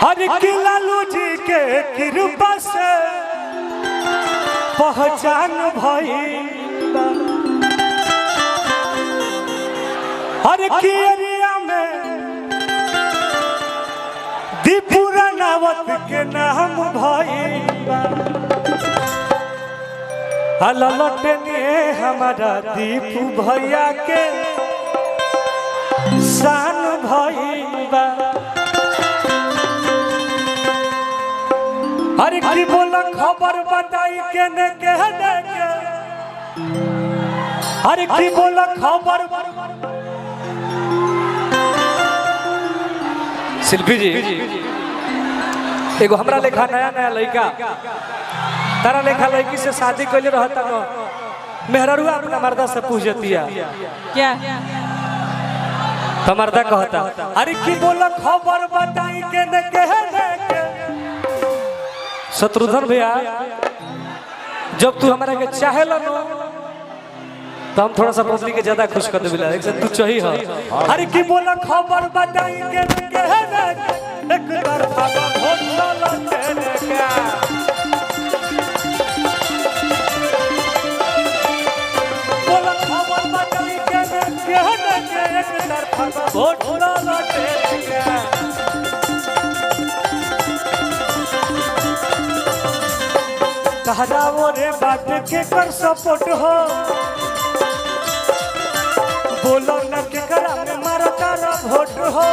हर की लालू जी के कृपा से पहचान भइल हर की एरिया में दीपुरा नावत के नाम भइल ललटने हमारा दीपू भैया के शान भइल अरे की बोला खबर बताई के ने कह दे के अरे की बोला खबर शिल्पी जी एगो हमरा लेखा नया नया लड़का तारा लेखा लड़की से शादी कैले रहता न मेहररुआ अपना मर्दा से पूछ जतिया क्या तो मर्दा कहता अरे की बोला खबर बताई के ने कह दे के शत्रुघ्न भैया जब तू हमारा के चाहे लो तो हम थोड़ा सा पत्नी के ज्यादा खुश कर देबिला एक से तू चाहिए हो अरे की बोला खबर बताई के ने कह दे एक तरफा वोट ललटे के बोला खबर बताई के ने कह दे एक तरफा वोट ललटे के कहरावो रे बात के कर सपोर्ट हो बोलो न के करा में मारो तारा वोट हो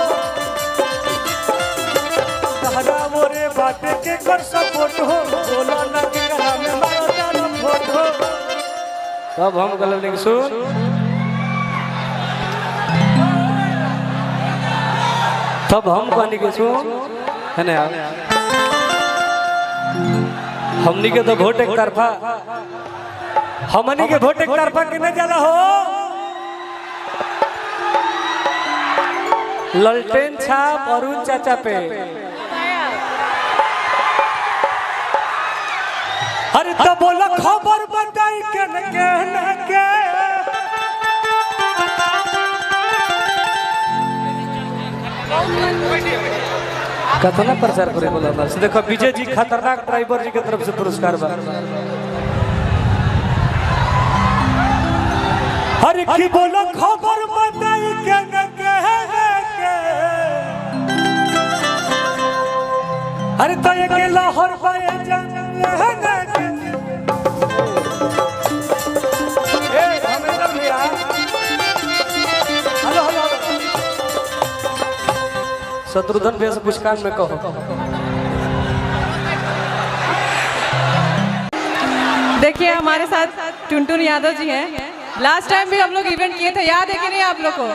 कहरावो रे बात के कर सपोर्ट हो बोलो न के करा में मारो तारा वोट हो तब हम गलत नहीं सुन तब हम कहनी के सुन है ना हमनी के तो वोट एक तरफा हमनी के वोट एक तरफा किने जाला हो ललटेन छाप अरुण चाचा पे अरे तो बोला खबर बताई के न के कतना प्रचार करे बोला से देखो विजय जी खतरनाक ड्राइवर जी के तरफ से पुरस्कार बा अरे की बोला खबर बताई के न के अरे तो ये के लाहौर पाए जंग ए धर्मेंद्र भैया हेलो हेलो शत्रुघ्न भैया से कुछ कान में कहो देखिए हमारे साथ टुनटुन यादव जी हैं। लास्ट टाइम भी हम लोग इवेंट किए थे, याद है कि नहीं आप लोग को?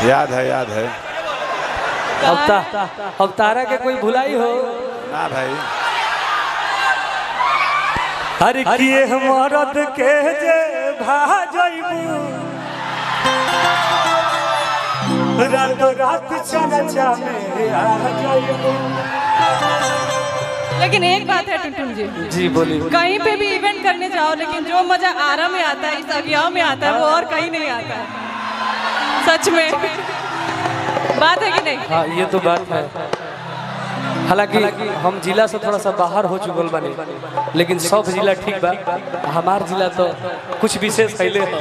याद है अब तारा के कोई भुलाई हो ना भाई। अरे किए मरद के जे भाजइबू रात चर्चा में आ जाइबू। लेकिन एक बात है टुनटुन जी, जी बोलिए। कहीं पे भी इवेंट करने जाओ लेकिन जो मजा आरा में आता है, इस अगियाव में आता है, वो और कहीं नहीं आता है। सच में बात है कि नहीं? हाँ ये तो बात है। हालांकि हम जिला से थोड़ा सा बाहर हो चुकल बने, लेकिन सब जिला ठीक बा, हमार जिला तो कुछ विशेष कैले हो।